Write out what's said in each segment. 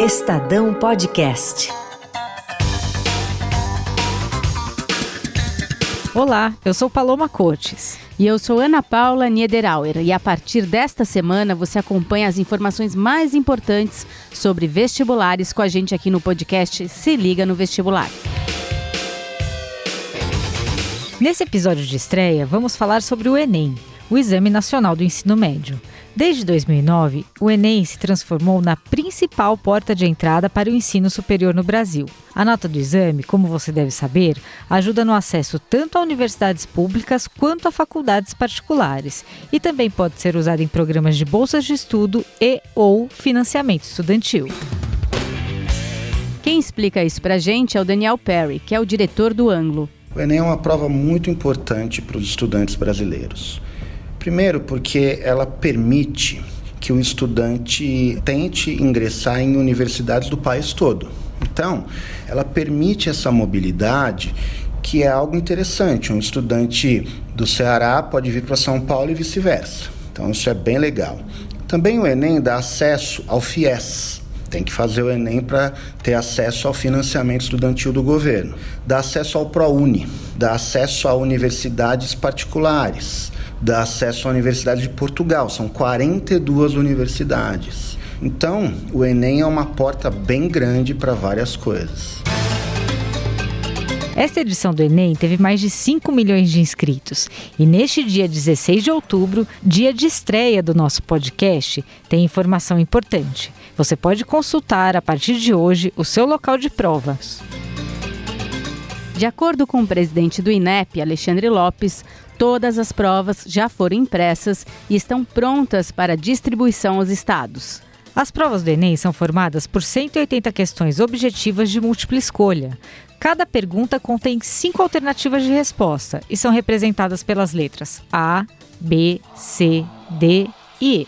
Estadão Podcast. Olá, eu sou Paloma Cortes. E eu sou Ana Paula Niederauer. E a partir desta semana você acompanha as informações mais importantes sobre vestibulares com a gente aqui no podcast Se Liga no Vestibular. Nesse episódio de estreia, vamos falar sobre o Enem, o Exame Nacional do Ensino Médio. Desde 2009, o Enem se transformou na principal porta de entrada para o ensino superior no Brasil. A nota do exame, como você deve saber, ajuda no acesso tanto a universidades públicas quanto a faculdades particulares e também pode ser usada em programas de bolsas de estudo e ou financiamento estudantil. Quem explica isso pra gente é o Daniel Perry, que é o diretor do Anglo. O Enem é uma prova muito importante para os estudantes brasileiros. Primeiro, porque ela permite que o estudante tente ingressar em universidades do país todo. Então, ela permite essa mobilidade, que é algo interessante. Um estudante do Ceará pode vir para São Paulo e vice-versa. Então, isso é bem legal. Também o Enem dá acesso ao FIES. Tem que fazer o Enem para ter acesso ao financiamento estudantil do governo. Dá acesso ao ProUni, dá acesso a universidades particulares, dá acesso à Universidade de Portugal. São 42 universidades. Então, o Enem é uma porta bem grande para várias coisas. Esta edição do Enem teve mais de 5 milhões de inscritos. E neste dia 16 de outubro, dia de estreia do nosso podcast, tem informação importante. Você pode consultar, a partir de hoje, o seu local de provas. De acordo com o presidente do INEP, Alexandre Lopes, todas as provas já foram impressas e estão prontas para distribuição aos estados. As provas do Enem são formadas por 180 questões objetivas de múltipla escolha. Cada pergunta contém 5 alternativas de resposta e são representadas pelas letras A, B, C, D e E.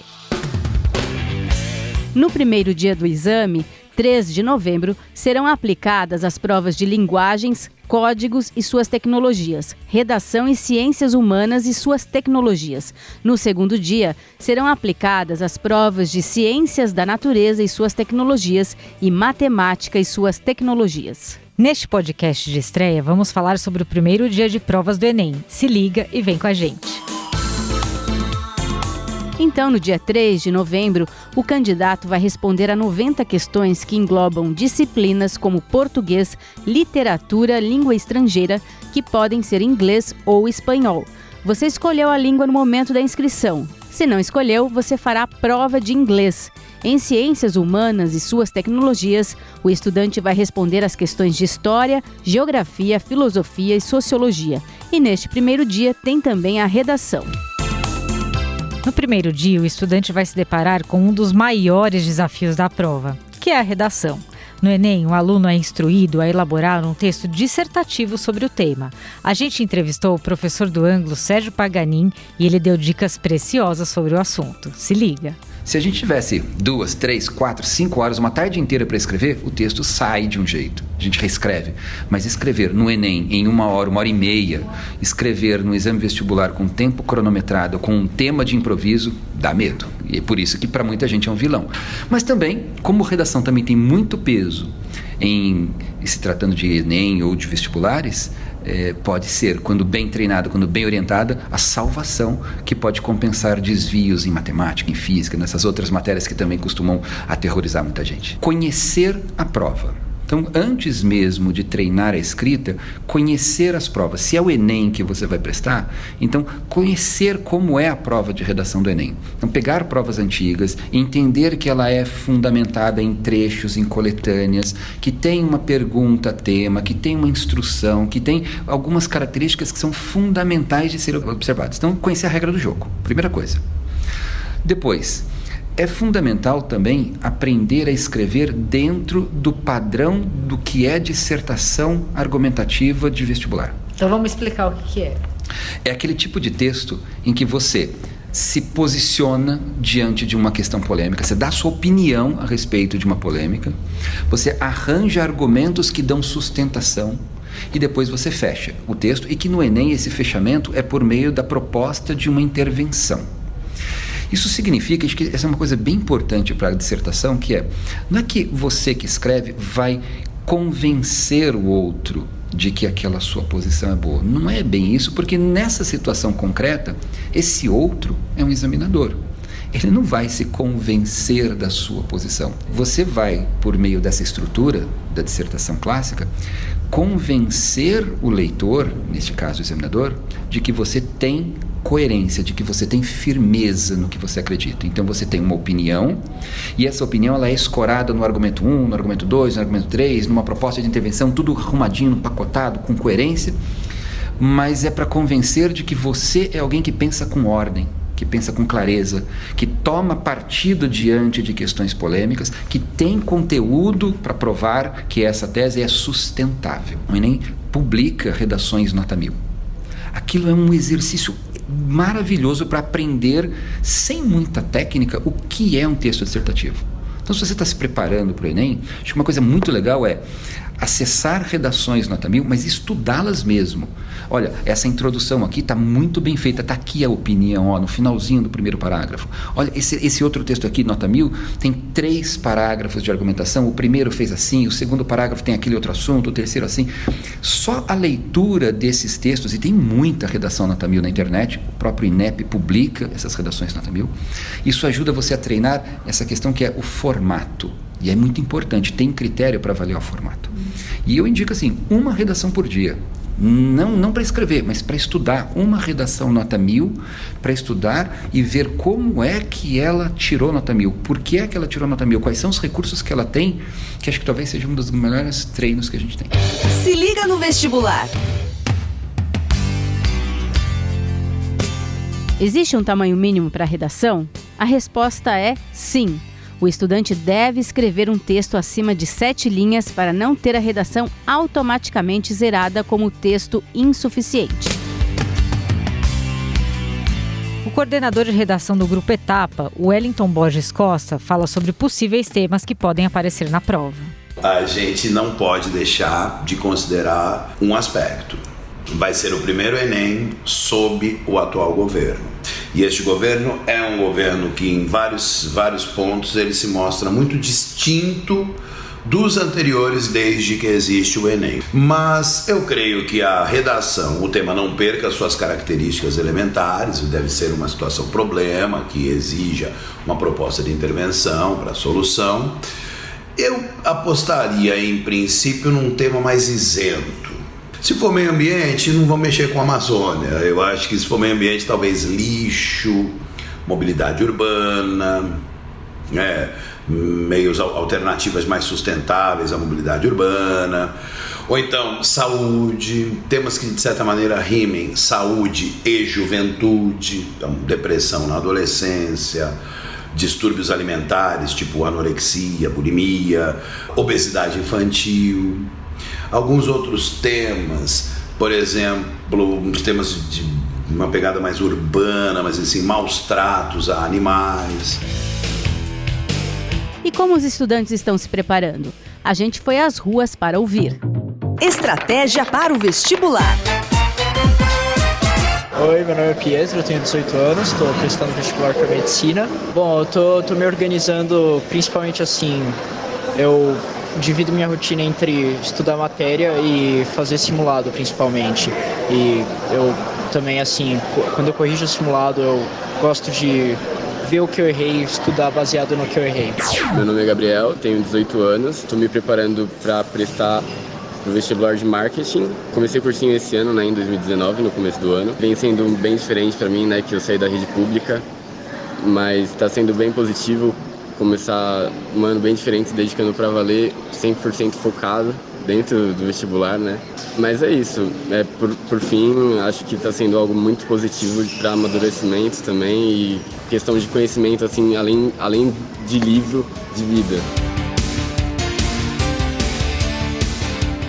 No primeiro dia do exame, 3 de novembro, serão aplicadas as provas de linguagens, códigos e suas tecnologias, redação e ciências humanas e suas tecnologias. No segundo dia, serão aplicadas as provas de ciências da natureza e suas tecnologias e matemática e suas tecnologias. Neste podcast de estreia, vamos falar sobre o primeiro dia de provas do Enem. Se liga e vem com a gente. Então, no dia 3 de novembro, o candidato vai responder a 90 questões que englobam disciplinas como português, literatura, língua estrangeira, que podem ser inglês ou espanhol. Você escolheu a língua no momento da inscrição. Se não escolheu, você fará a prova de inglês. Em ciências humanas e suas tecnologias, o estudante vai responder às questões de história, geografia, filosofia e sociologia. E neste primeiro dia tem também a redação. No primeiro dia, o estudante vai se deparar com um dos maiores desafios da prova, que é a redação. No Enem, o aluno é instruído a elaborar um texto dissertativo sobre o tema. A gente entrevistou o professor do Anglo, Sérgio Paganin, e ele deu dicas preciosas sobre o assunto. Se liga! Se a gente tivesse 2, 3, 4, 5 horas, uma tarde inteira para escrever, o texto sai de um jeito. A gente reescreve. Mas escrever no Enem em 1 hora, 1 hora e meia, escrever no exame vestibular com tempo cronometrado, com um tema de improviso, dá medo. E é por isso que para muita gente é um vilão. Mas também, como redação também tem muito peso em se tratando de Enem ou de vestibulares, pode ser, quando bem treinada, quando bem orientada, a salvação que pode compensar desvios em matemática, em física, nessas outras matérias que também costumam aterrorizar muita gente. Conhecer a prova. Então, antes mesmo de treinar a escrita, conhecer as provas. Se é o Enem que você vai prestar, então conhecer como é a prova de redação do Enem. Então, pegar provas antigas, entender que ela é fundamentada em trechos, em coletâneas, que tem uma pergunta tema, que tem uma instrução, que tem algumas características que são fundamentais de serem observadas. Então, conhecer a regra do jogo, primeira coisa. Depois, é fundamental também aprender a escrever dentro do padrão do que é dissertação argumentativa de vestibular. Então vamos explicar o que é. É aquele tipo de texto em que você se posiciona diante de uma questão polêmica, você dá sua opinião a respeito de uma polêmica, você arranja argumentos que dão sustentação e depois você fecha o texto, e que no Enem esse fechamento é por meio da proposta de uma intervenção. Isso significa que essa é uma coisa bem importante para a dissertação, que não é que você que escreve vai convencer o outro de que aquela sua posição é boa. Não é bem isso, porque nessa situação concreta, esse outro é um examinador. Ele não vai se convencer da sua posição. Você vai, por meio dessa estrutura da dissertação clássica, convencer o leitor, neste caso o examinador, de que você tem coerência, de que você tem firmeza no que você acredita. Então você tem uma opinião, e essa opinião ela é escorada no argumento 1, no argumento 2, no argumento 3, numa proposta de intervenção, tudo arrumadinho, empacotado, com coerência, mas é para convencer de que você é alguém que pensa com ordem, que pensa com clareza, que toma partido diante de questões polêmicas, que tem conteúdo para provar que essa tese é sustentável. O Enem publica redações nota 1000. Aquilo é um exercício maravilhoso para aprender, sem muita técnica, o que é um texto dissertativo. Então, se você está se preparando para o Enem, acho que uma coisa muito legal é acessar redações nota 1000, mas estudá-las mesmo. Olha, essa introdução aqui está muito bem feita, está aqui a opinião, no finalzinho do primeiro parágrafo. Olha, esse outro texto aqui, nota 1000, tem 3 parágrafos de argumentação, o primeiro fez assim, o segundo parágrafo tem aquele outro assunto, o terceiro assim. Só a leitura desses textos, e tem muita redação nota 1000 na internet, o próprio INEP publica essas redações nota 1000, isso ajuda você a treinar essa questão que é o formato. E é muito importante, tem critério para avaliar o formato. E eu indico assim, uma redação por dia. Não para escrever, mas para estudar. Uma redação nota 1000, para estudar e ver como é que ela tirou nota 1000. Por que é que ela tirou nota 1000? Quais são os recursos que ela tem? Que acho que talvez seja um dos melhores treinos que a gente tem. Se liga no vestibular. Existe um tamanho mínimo para a redação? A resposta é sim. O estudante deve escrever um texto acima de 7 linhas para não ter a redação automaticamente zerada como texto insuficiente. O coordenador de redação do Grupo Etapa, o Wellington Borges Costa, fala sobre possíveis temas que podem aparecer na prova. A gente não pode deixar de considerar um aspecto. Vai ser o primeiro Enem sob o atual governo. E este governo é um governo que em vários pontos ele se mostra muito distinto dos anteriores desde que existe o Enem. Mas eu creio que a redação, o tema não perca suas características elementares, deve ser uma situação problema que exija uma proposta de intervenção para a solução. Eu apostaria em princípio num tema mais isento. Se for meio ambiente, não vão mexer com a Amazônia. Eu acho que se for meio ambiente, talvez lixo, mobilidade urbana, meios alternativas mais sustentáveis à mobilidade urbana. Ou então, saúde, temas que de certa maneira rimem saúde e juventude, então, depressão na adolescência, distúrbios alimentares tipo anorexia, bulimia, obesidade infantil. Alguns outros temas, por exemplo, uns temas de uma pegada mais urbana, mas assim, maus tratos a animais. E como os estudantes estão se preparando? A gente foi às ruas para ouvir. Estratégia para o vestibular. Oi, meu nome é Pietro, eu tenho 18 anos, estou prestando vestibular para medicina. Bom, eu tô me organizando principalmente assim, eu divido minha rotina entre estudar matéria e fazer simulado, principalmente. E eu também, assim, quando eu corrijo o simulado, eu gosto de ver o que eu errei e estudar baseado no que eu errei. Meu nome é Gabriel, tenho 18 anos, estou me preparando para prestar o vestibular de marketing. Comecei o cursinho esse ano, em 2019, no começo do ano. Vem sendo bem diferente para mim, que eu saí da rede pública, mas está sendo bem positivo começar um ano bem diferente, se dedicando para valer, 100% focado dentro do vestibular, Mas é isso, por fim, acho que está sendo algo muito positivo para amadurecimento também e questão de conhecimento, assim, além de livro, de vida.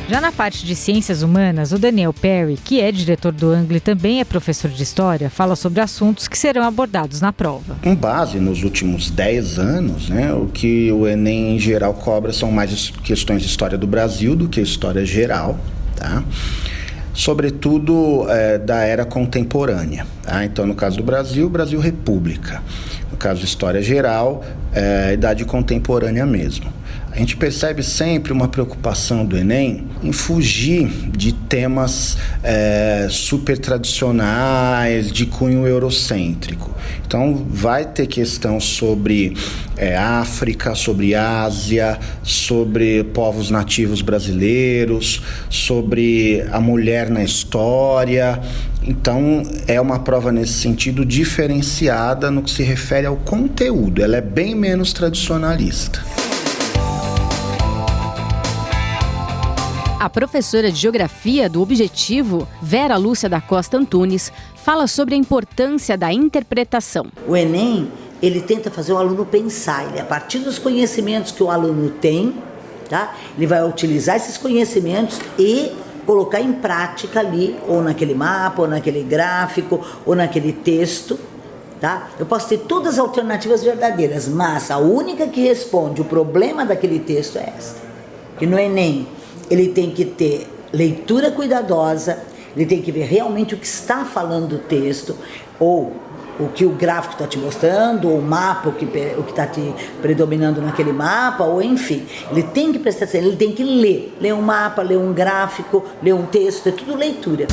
Já na parte de ciências humanas, o Daniel Perry, que é diretor do Anglo e também é professor de história, fala sobre assuntos que serão abordados na prova. Com base nos últimos 10 anos, o que o Enem em geral cobra são mais questões de história do Brasil do que história geral, tá? Sobretudo da era contemporânea, tá? Então, no caso do Brasil, Brasil República. no caso História Geral, Idade Contemporânea mesmo. A gente percebe sempre uma preocupação do Enem em fugir de temas super tradicionais, de cunho eurocêntrico. Então, vai ter questão sobre África, sobre Ásia, sobre povos nativos brasileiros, sobre a mulher na história. Então, é uma prova nesse sentido diferenciada no que se refere ao conteúdo. Ela é bem menos tradicionalista. A professora de Geografia do Objetivo, Vera Lúcia da Costa Antunes, fala sobre a importância da interpretação. O Enem, ele tenta fazer o aluno pensar, a partir dos conhecimentos que o aluno tem, tá? Ele vai utilizar esses conhecimentos e colocar em prática ali, ou naquele mapa, ou naquele gráfico, ou naquele texto, tá? Eu posso ter todas as alternativas verdadeiras, mas a única que responde o problema daquele texto é esta. E no Enem, ele tem que ter leitura cuidadosa, ele tem que ver realmente o que está falando o texto, ou o que o gráfico está te mostrando, ou o mapa, o que está te predominando naquele mapa, ou enfim. Ele tem que prestar atenção, ele tem que ler um mapa, ler um gráfico, ler um texto, é tudo leitura.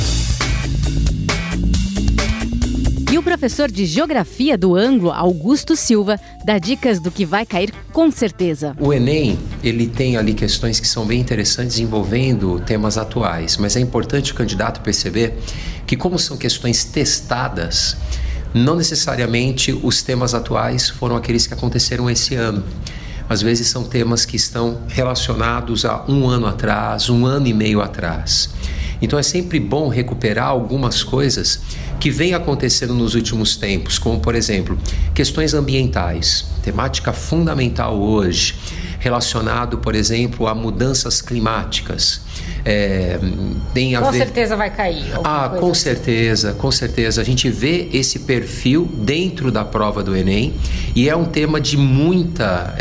E o professor de Geografia do Anglo, Augusto Silva, dá dicas do que vai cair com certeza. O Enem, ele tem ali questões que são bem interessantes envolvendo temas atuais, mas é importante o candidato perceber que, como são questões testadas, não necessariamente os temas atuais foram aqueles que aconteceram esse ano. Às vezes são temas que estão relacionados a um ano atrás, um ano e meio atrás. Então é sempre bom recuperar algumas coisas que vêm acontecendo nos últimos tempos, como, por exemplo, questões ambientais, temática fundamental hoje, relacionado, por exemplo, a mudanças climáticas. Tem a com ver... certeza vai cair. Com certeza. A gente vê esse perfil dentro da prova do Enem e é um tema de muita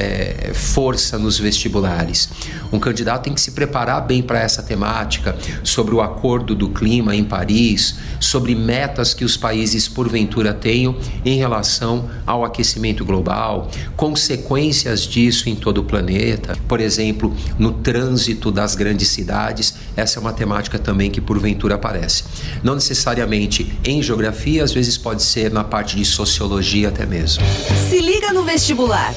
força nos vestibulares. Um candidato tem que se preparar bem para essa temática, sobre o acordo do clima em Paris, sobre metas que os países porventura tenham em relação ao aquecimento global, consequências disso em todo o planeta, por exemplo, no trânsito das grandes cidades. Essa é uma temática também que porventura aparece. Não necessariamente em geografia, às vezes pode ser na parte de sociologia até mesmo. Se liga no vestibular.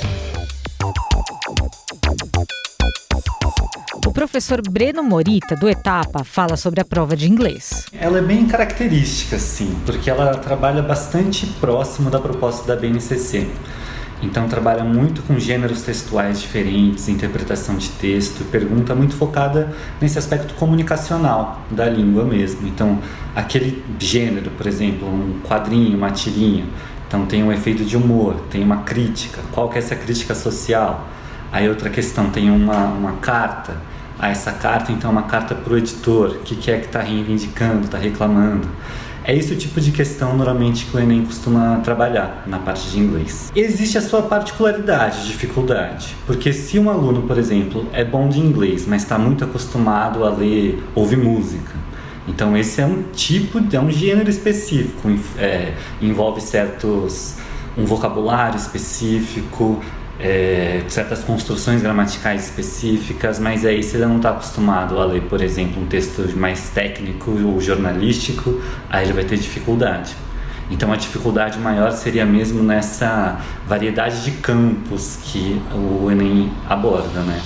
O professor Breno Morita, do Etapa, fala sobre a prova de inglês. Ela é bem característica, sim, porque ela trabalha bastante próximo da proposta da BNCC. Então trabalha muito com gêneros textuais diferentes, interpretação de texto, pergunta muito focada nesse aspecto comunicacional da língua mesmo. Então aquele gênero, por exemplo, um quadrinho, uma tirinha, então tem um efeito de humor, tem uma crítica, qual que é essa crítica social? Aí outra questão, tem uma carta, essa carta então é uma carta para o editor, o que é que está reivindicando, está reclamando. É esse o tipo de questão, normalmente, que o Enem costuma trabalhar na parte de inglês. Existe a sua particularidade, dificuldade, porque se um aluno, por exemplo, é bom de inglês, mas está muito acostumado a ler, ouvir música, então esse é um gênero específico, envolve um vocabulário específico, certas construções gramaticais específicas, mas aí se ele não está acostumado a ler, por exemplo, um texto mais técnico ou jornalístico, aí ele vai ter dificuldade. Então a dificuldade maior seria mesmo nessa variedade de campos que o Enem aborda, né?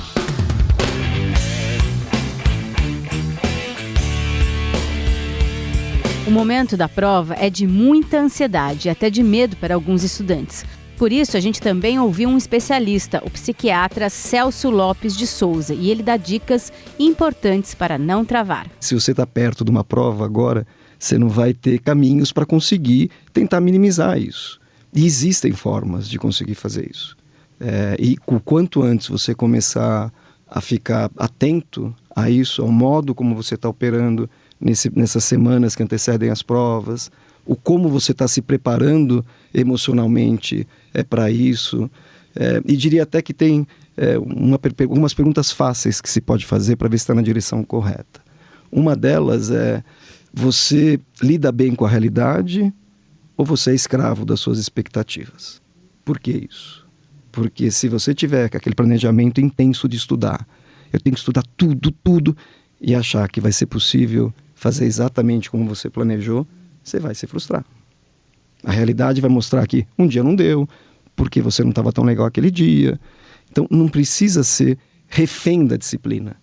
O momento da prova é de muita ansiedade e até de medo para alguns estudantes. Por isso, a gente também ouviu um especialista, o psiquiatra Celso Lopes de Souza, e ele dá dicas importantes para não travar. Se você está perto de uma prova agora, você não vai ter caminhos para conseguir tentar minimizar isso. E existem formas de conseguir fazer isso. E o quanto antes você começar a ficar atento a isso, ao modo como você está operando nessas semanas que antecedem as provas, o como você está se preparando emocionalmente para isso. E diria até que tem algumas perguntas fáceis que se pode fazer para ver se está na direção correta. Uma delas é: você lida bem com a realidade ou você é escravo das suas expectativas? Por que isso? Porque se você tiver aquele planejamento intenso de estudar, eu tenho que estudar tudo, e achar que vai ser possível fazer exatamente como você planejou, você vai se frustrar. A realidade vai mostrar que um dia não deu, porque você não estava tão legal aquele dia. Então não precisa ser refém da disciplina,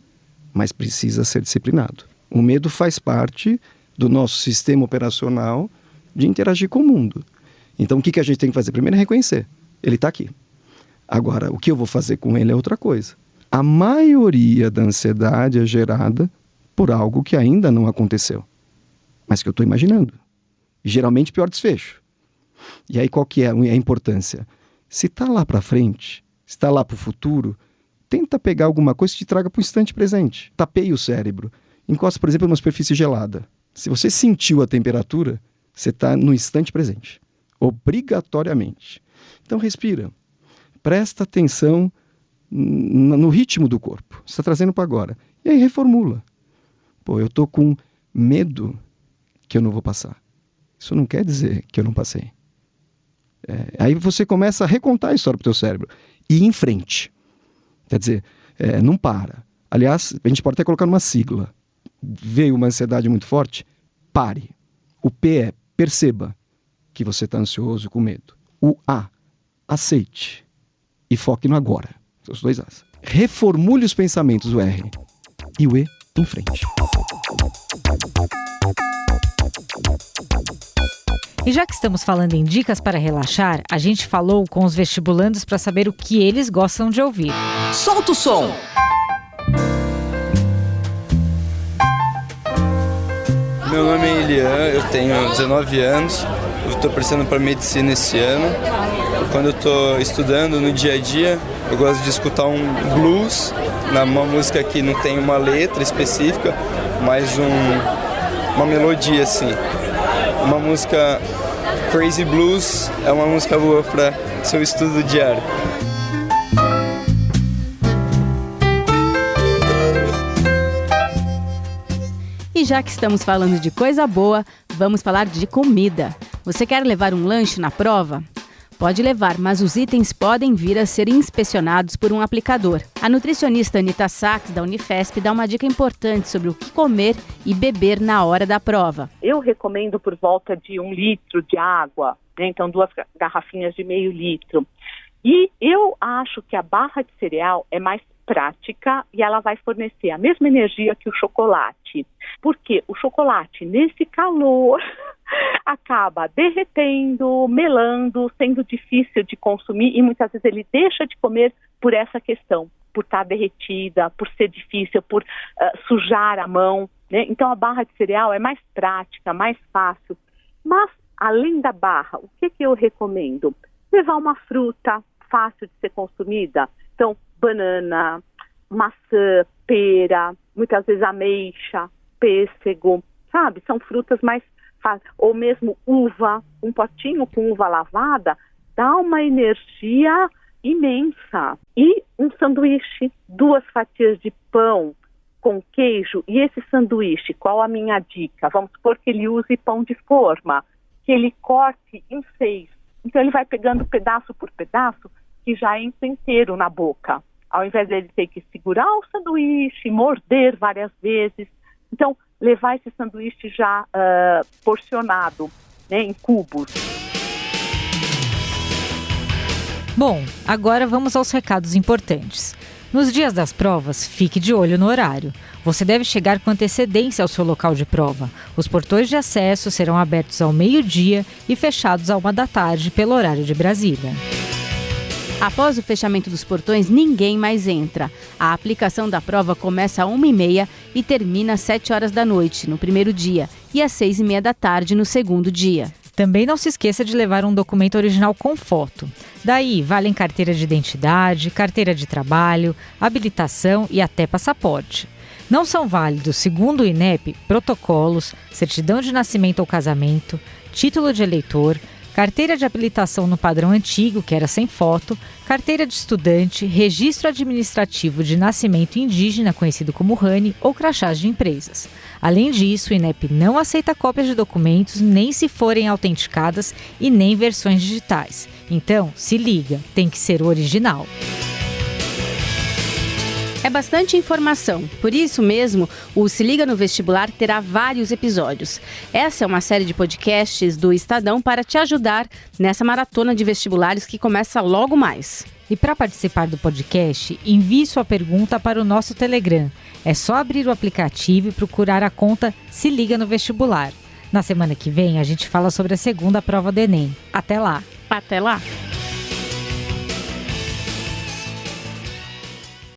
mas precisa ser disciplinado. O medo faz parte do nosso sistema operacional de interagir com o mundo. Então o que a gente tem que fazer? Primeiro é reconhecer, ele está aqui. Agora, o que eu vou fazer com ele é outra coisa. A maioria da ansiedade é gerada por algo que ainda não aconteceu, mas que eu estou imaginando. E geralmente pior desfecho. E aí qual que é a importância? Se está lá para frente, se está lá para o futuro, tenta pegar alguma coisa que te traga para o instante presente. Tapeie o cérebro. Encosta, por exemplo, numa superfície gelada. Se você sentiu a temperatura, você está no instante presente. Obrigatoriamente. Então respira. Presta atenção no ritmo do corpo. Você está trazendo para agora. E aí reformula. Pô, eu estou com medo que eu não vou passar. Isso não quer dizer que eu não passei. Aí você começa a recontar a história para o teu cérebro. E ir em frente. Quer dizer, não para. Aliás, a gente pode até colocar numa sigla. Veio uma ansiedade muito forte? Pare. O P é perceba que você está ansioso, com medo. O A, aceite. E foque no agora. São os dois As. Reformule os pensamentos, o R. E o E, em frente. E já que estamos falando em dicas para relaxar, a gente falou com os vestibulandos para saber o que eles gostam de ouvir. Solta o som! Meu nome é Elian, eu tenho 19 anos, eu estou prestando para medicina esse ano. Quando eu estou estudando no dia a dia, eu gosto de escutar um blues, uma música que não tem uma letra específica, mas uma melodia assim. Uma música Crazy Blues é uma música boa para seu estudo diário. E já que estamos falando de coisa boa, vamos falar de comida. Você quer levar um lanche na prova? Pode levar, mas os itens podem vir a ser inspecionados por um aplicador. A nutricionista Anita Sachs, da Unifesp, dá uma dica importante sobre o que comer e beber na hora da prova. Eu recomendo por volta de 1 litro de água, né? Então 2 garrafinhas de meio litro. E eu acho que a barra de cereal é mais prática e ela vai fornecer a mesma energia que o chocolate. Porque o chocolate, nesse calor, acaba derretendo, melando, sendo difícil de consumir e muitas vezes ele deixa de comer por essa questão, por estar derretida, por ser difícil, por sujar a mão, né? Então a barra de cereal é mais prática, mais fácil. Mas, além da barra, o que eu recomendo? Levar uma fruta fácil de ser consumida. Então, banana, maçã, pera, muitas vezes ameixa, pêssego, sabe? São frutas mais fáceis. Ou mesmo uva, um potinho com uva lavada, dá uma energia imensa. E um sanduíche, 2 fatias de pão com queijo. E esse sanduíche, qual a minha dica? Vamos supor que ele use pão de forma, que ele corte em 6. Então ele vai pegando pedaço por pedaço que já entra inteiro na boca. Ao invés dele ter que segurar o sanduíche, morder várias vezes. Então, levar esse sanduíche já porcionado, né, em cubos. Bom, agora vamos aos recados importantes. Nos dias das provas, fique de olho no horário. Você deve chegar com antecedência ao seu local de prova. Os portões de acesso serão abertos ao meio-dia e fechados à 13h pelo horário de Brasília. Após o fechamento dos portões, ninguém mais entra. A aplicação da prova começa às 1h30 e termina às 7h da noite, no primeiro dia, e às 6h30 da tarde, no segundo dia. Também não se esqueça de levar um documento original com foto. Daí, valem carteira de identidade, carteira de trabalho, habilitação e até passaporte. Não são válidos, segundo o INEP, protocolos, certidão de nascimento ou casamento, título de eleitor, carteira de habilitação no padrão antigo, que era sem foto, carteira de estudante, registro administrativo de nascimento indígena, conhecido como RANI, ou crachás de empresas. Além disso, o INEP não aceita cópias de documentos, nem se forem autenticadas e nem versões digitais. Então, se liga, tem que ser o original. É bastante informação, por isso mesmo, o Se Liga no Vestibular terá vários episódios. Essa é uma série de podcasts do Estadão para te ajudar nessa maratona de vestibulares que começa logo mais. E para participar do podcast, envie sua pergunta para o nosso Telegram. É só abrir o aplicativo e procurar a conta Se Liga no Vestibular. Na semana que vem, a gente fala sobre a segunda prova do Enem. Até lá! Até lá!